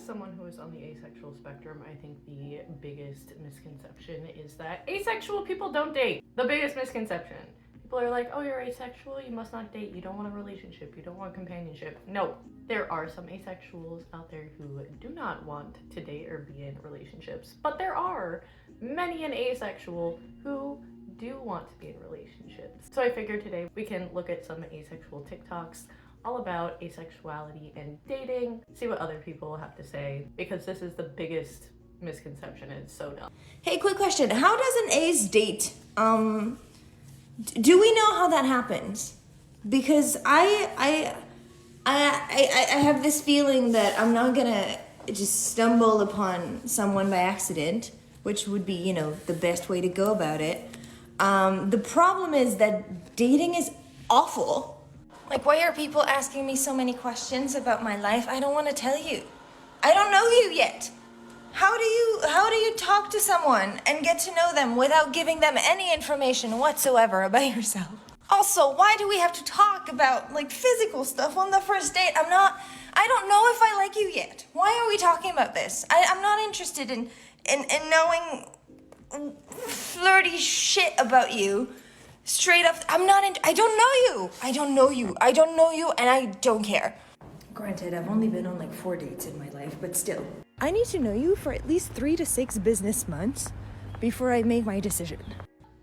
someone who is on the asexual spectrum, I think the biggest misconception is that asexual people don't date. The biggest misconception. People are like, oh, you're asexual, you must not date, you don't want a relationship, you don't want companionship. No, there are some asexuals out there who do not want to date or be in relationships, but there are many an asexual who do want to be in relationships. So I figured today we can look at some asexual TikToks all about asexuality and dating, see what other people have to say, because this is the biggest misconception and it's so dumb. Hey, quick question. How does an ace date? Do we know how that happens? Because I have this feeling that I'm not gonna just stumble upon someone by accident, which would be, you know, the best way to go about it. The problem is that dating is awful. Like, why are people asking me so many questions about my life? I don't want to tell you. I don't know you yet. How do you talk to someone and get to know them without giving them any information whatsoever about yourself? Also, why do we have to talk about like physical stuff on the first date? I don't know if I like you yet. Why are we talking about this? I'm not interested in knowing flirty shit about you. Straight up, I don't know you. I don't know you, and I don't care. Granted, I've only been on like 4 dates in my life, but still. I need to know you for at least 3 to 6 business months before I make my decision.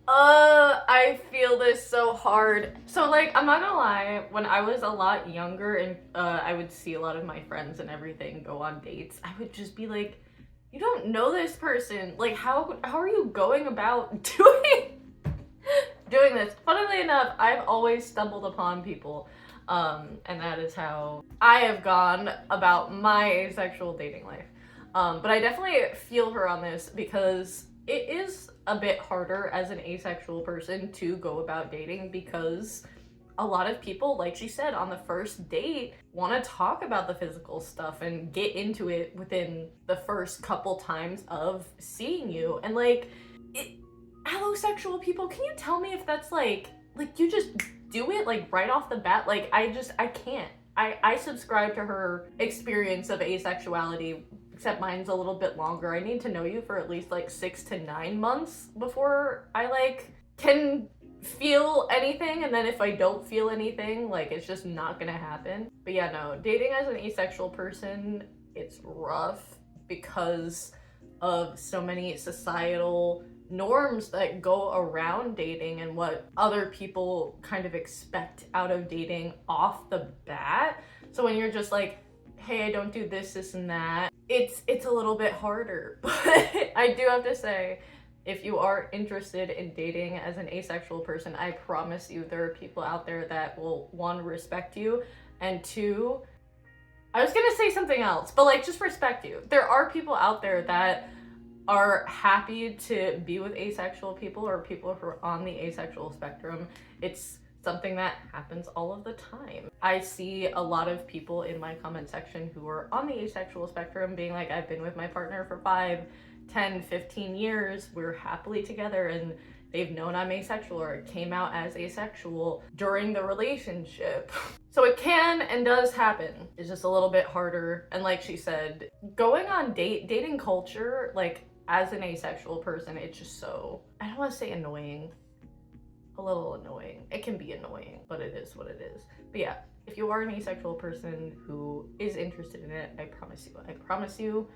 I feel this so hard. So like, I'm not gonna lie, when I was a lot younger and I would see a lot of my friends and everything go on dates, I would just be like, you don't know this person. Like, how are you going about doing this? Funnily enough, I've always stumbled upon people, and that is how I have gone about my asexual dating life. But I definitely feel her on this because it is a bit harder as an asexual person to go about dating, because a lot of people, like she said, on the first date want to talk about the physical stuff and get into it within the first couple times of seeing you. And like, allosexual people, can you tell me if that's like you just do it like right off the bat? Like, I can't. I subscribe to her experience of asexuality, except mine's a little bit longer. I need to know you for at least like 6 to 9 months before I like can feel anything, and then if I don't feel anything, like, it's just not gonna happen. But yeah, no, dating as an asexual person, it's rough because of so many societal norms that go around dating and what other people kind of expect out of dating off the bat. So when you're just like, hey, I don't do this, this, and that, it's a little bit harder. But I do have to say, if you are interested in dating as an asexual person, I promise you there are people out there that will, 1, respect you, and 2, I was gonna say something else, but like, just respect you. There are people out there that are happy to be with asexual people or people who are on the asexual spectrum. It's something that happens all of the time. I see a lot of people in my comment section who are on the asexual spectrum being like, I've been with my partner for 5, 10, 15 years, we're happily together, and they've known I'm asexual, or it came out as asexual during the relationship. So it can and does happen. It's just a little bit harder. And like she said, going on dating culture, like, as an asexual person, it's just so, I don't want to say annoying, a little annoying. It can be annoying, but it is what it is. But yeah, if you are an asexual person who is interested in it, I promise you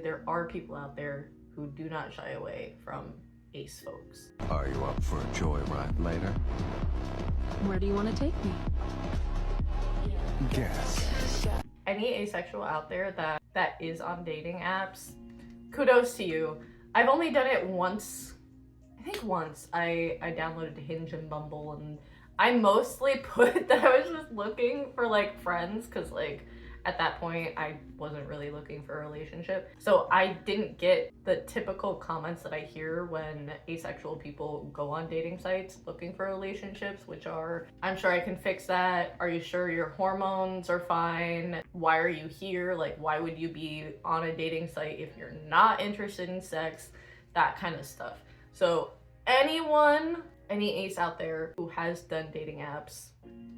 there are people out there who do not shy away from ace folks. Are you up for a joyride later? Where do you want to take me? Guess. Any asexual out there that is on dating apps, kudos to you. I've only done it once. I think once. I downloaded Hinge and Bumble, and I mostly put that I was just looking for like friends, because like at that point I wasn't really looking for a relationship. So I didn't get the typical comments that I hear when asexual people go on dating sites looking for relationships, which are, I'm sure I can fix that. Are you sure your hormones are fine? Why are you here? Like, why would you be on a dating site if you're not interested in sex? That kind of stuff. So any ace out there who has done dating apps,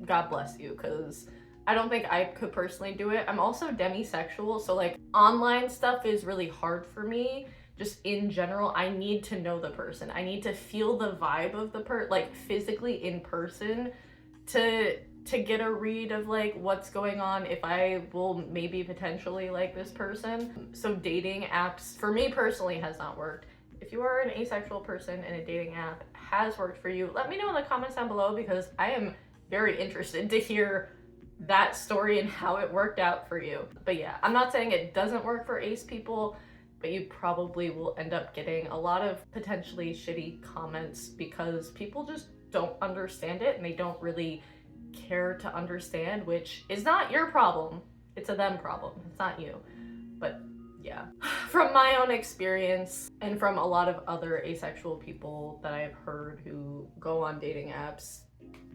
God bless you, because I don't think I could personally do it. I'm also demisexual, so like online stuff is really hard for me. Just in general, I need to know the person. I need to feel the vibe of the like physically in person to get a read of like what's going on, if I will maybe potentially like this person. So dating apps for me personally has not worked. If you are an asexual person and a dating app has worked for you, let me know in the comments down below, because I am very interested to hear that story and how it worked out for you. But yeah, I'm not saying it doesn't work for ace people, but you probably will end up getting a lot of potentially shitty comments because people just don't understand it and they don't really care to understand, which is not your problem. It's a them problem. It's not you. But yeah, from my own experience and from a lot of other asexual people that I've heard who go on dating apps,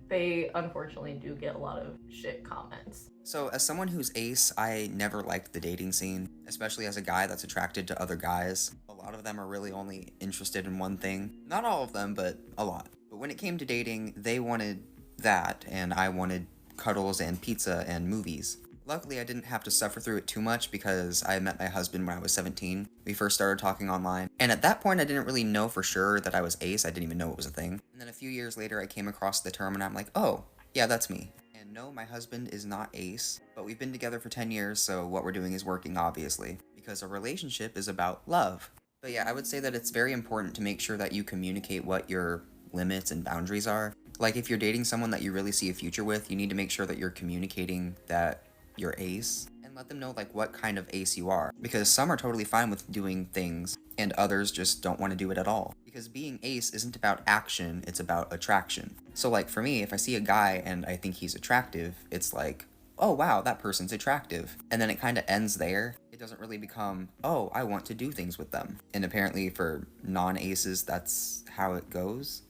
they unfortunately do get a lot of shit comments. So as someone who's ace, I never liked the dating scene, especially as a guy that's attracted to other guys. A lot of them are really only interested in one thing. Not all of them, but a lot. But when it came to dating, they wanted that, and I wanted cuddles and pizza and movies. Luckily, I didn't have to suffer through it too much because I met my husband when I was 17. We first started talking online, and at that point I didn't really know for sure that I was ace. I didn't even know it was a thing. And then a few years later I came across the term and I'm like, oh, yeah, that's me. And no, my husband is not ace, but we've been together for 10 years, so what we're doing is working, obviously, because a relationship is about love. But yeah, I would say that it's very important to make sure that you communicate what your limits and boundaries are. Like, if you're dating someone that you really see a future with, you need to make sure that you're communicating that you're ace and let them know like what kind of ace you are, because some are totally fine with doing things and others just don't want to do it at all. Because being ace isn't about action, it's about attraction. So like for me, if I see a guy and I think he's attractive, it's like, oh wow, that person's attractive, and then it kind of ends there. It doesn't really become, oh, I want to do things with them. And apparently for non-aces, that's how it goes.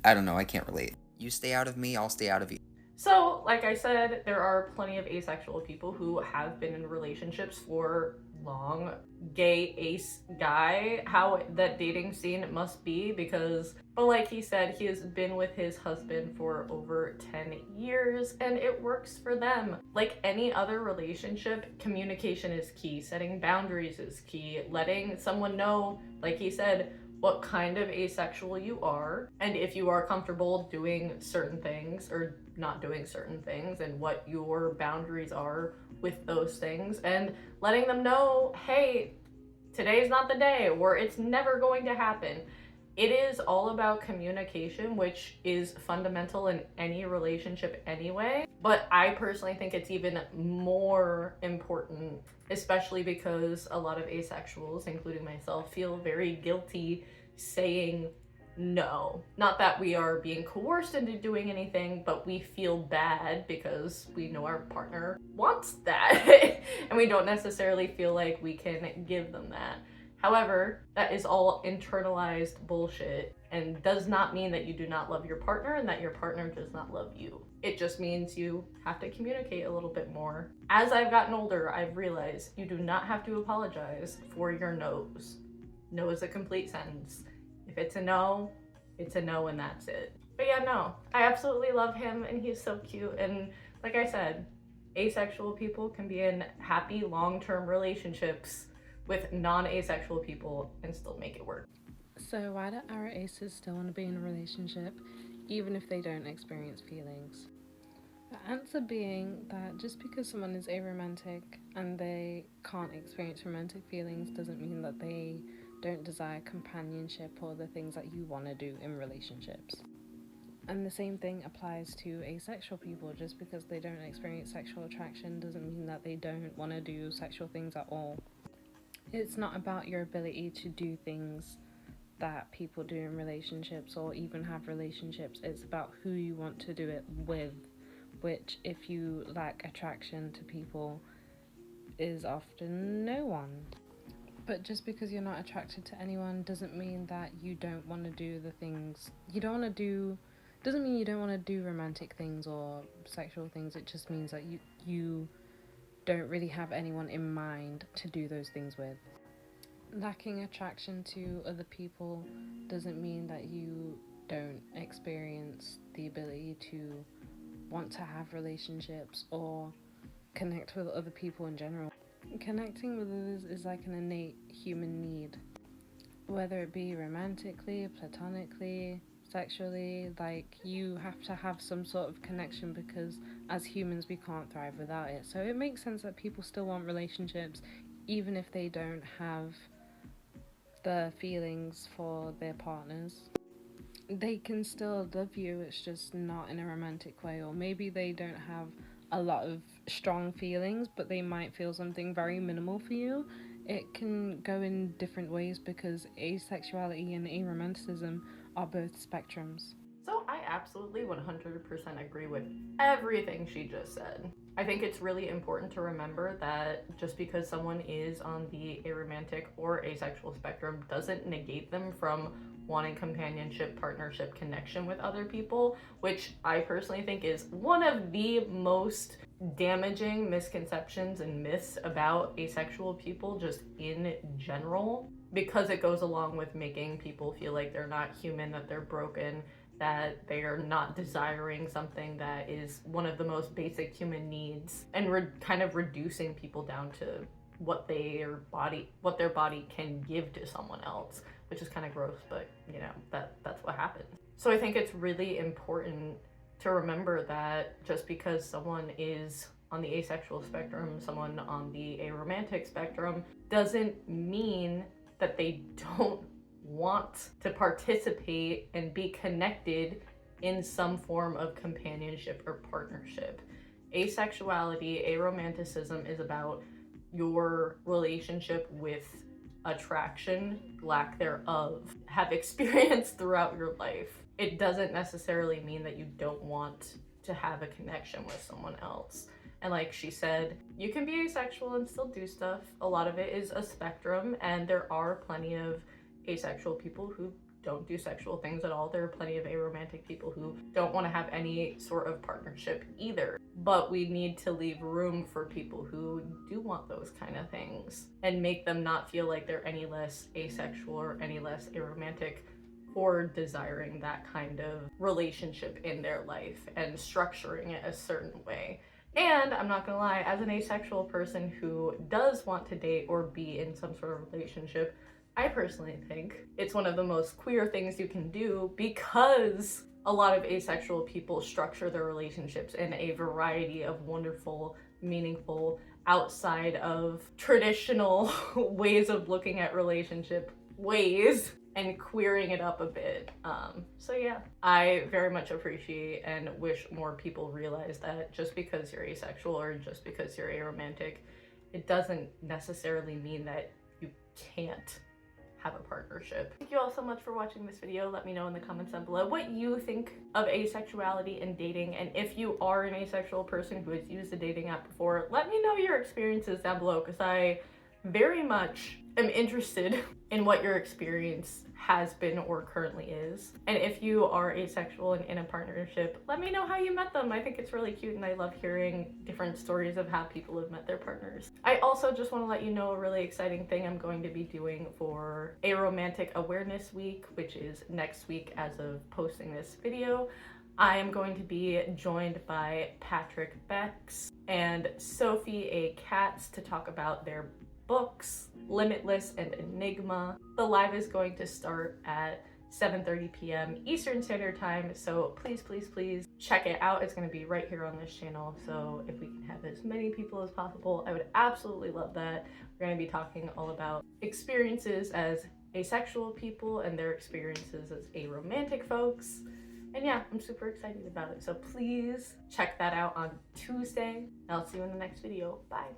I don't know, I can't relate. You stay out of me, I'll stay out of you. So, like I said, there are plenty of asexual people who have been in relationships for long. Gay ace guy, how that dating scene must be, because, but like he said, he has been with his husband for over 10 years and it works for them. Like any other relationship, communication is key, setting boundaries is key, letting someone know, like he said, what kind of asexual you are, and if you are comfortable doing certain things or not doing certain things, and what your boundaries are with those things, and letting them know, hey, today's not the day, or it's never going to happen. It is all about communication, which is fundamental in any relationship anyway, but I personally think it's even more important, especially because a lot of asexuals, including myself, feel very guilty saying no. Not that we are being coerced into doing anything, but we feel bad because we know our partner wants that and we don't necessarily feel like we can give them that. However, that is all internalized bullshit and does not mean that you do not love your partner and that your partner does not love you. It just means you have to communicate a little bit more. As I've gotten older, I've realized you do not have to apologize for your no's. No is a complete sentence. If it's a no, it's a no and that's it. But yeah, no, I absolutely love him and he's so cute. And like I said, asexual people can be in happy long-term relationships with non-asexual people and still make it work. So why do our aces still want to be in a relationship, even if they don't experience feelings? The answer being that just because someone is aromantic and they can't experience romantic feelings doesn't mean that they don't desire companionship or the things that you want to do in relationships. And the same thing applies to asexual people. Just because they don't experience sexual attraction doesn't mean that they don't want to do sexual things at all. It's not about your ability to do things that people do in relationships or even have relationships. It's about who you want to do it with, which, if you lack attraction to people, is often no one. But just because you're not attracted to anyone doesn't mean that you don't want to do the things you don't want to do. Doesn't mean you don't want to do romantic things or sexual things. It just means that you don't really have anyone in mind to do those things with. Lacking attraction to other people doesn't mean that you don't experience the ability to want to have relationships or connect with other people in general. Connecting with others is like an innate human need, whether it be romantically, platonically, sexually. Like, you have to have some sort of connection because as humans we can't thrive without it. So it makes sense that people still want relationships even if they don't have the feelings for their partners. They can still love you, it's just not in a romantic way, or maybe they don't have a lot of strong feelings, but they might feel something very minimal for you. It can go in different ways because asexuality and aromanticism are both spectrums. So I absolutely 100% agree with everything she just said. I think it's really important to remember that just because someone is on the aromantic or asexual spectrum doesn't negate them from wanting companionship, partnership, connection with other people, which I personally think is one of the most damaging misconceptions and myths about asexual people just in general, because it goes along with making people feel like they're not human, that they're broken, that they are not desiring something that is one of the most basic human needs, and kind of reducing people down to what their body can give to someone else, which is kind of gross, but you know, that's what happens. So I think it's really important to remember that just because someone is on the asexual spectrum, someone on the aromantic spectrum, doesn't mean that they don't want to participate and be connected in some form of companionship or partnership. Asexuality, aromanticism is about your relationship with attraction, lack thereof, have experienced throughout your life. It doesn't necessarily mean that you don't want to have a connection with someone else. And like she said, you can be asexual and still do stuff. A lot of it is a spectrum, and there are plenty of asexual people who don't do sexual things at all. There are plenty of aromantic people who don't want to have any sort of partnership either. But we need to leave room for people who do want those kind of things and make them not feel like they're any less asexual or any less aromantic for desiring that kind of relationship in their life and structuring it a certain way. And I'm not gonna lie, as an asexual person who does want to date or be in some sort of relationship, I personally think it's one of the most queer things you can do, because a lot of asexual people structure their relationships in a variety of wonderful, meaningful, outside of traditional ways of looking at relationship ways, and queering it up a bit. So yeah, I very much appreciate and wish more people realize that just because you're asexual or just because you're aromantic, it doesn't necessarily mean that you can't have a partnership. Thank you all so much for watching this video. Let me know in the comments down below what you think of asexuality and dating, and if you are an asexual person who has used a dating app before, let me know your experiences down below, because I very much am interested in what your experience has been or currently is. And if you are asexual and in a partnership, let me know how you met them. I think it's really cute, and I love hearing different stories of how people have met their partners. I also just want to let you know a really exciting thing I'm going to be doing for Aromantic Awareness Week, which is next week as of posting this video. I am going to be joined by Patrick Becks and Sophie A. Katz to talk about their books, Limitless and Enigma. The live is going to start at 7:30 p.m. Eastern Standard Time, so please, please, please check it out. It's going to be right here on this channel, so if we can have as many people as possible, I would absolutely love that. We're going to be talking all about experiences as asexual people and their experiences as aromantic folks. And yeah, I'm super excited about it, so please check that out on Tuesday. I'll see you in the next video. Bye.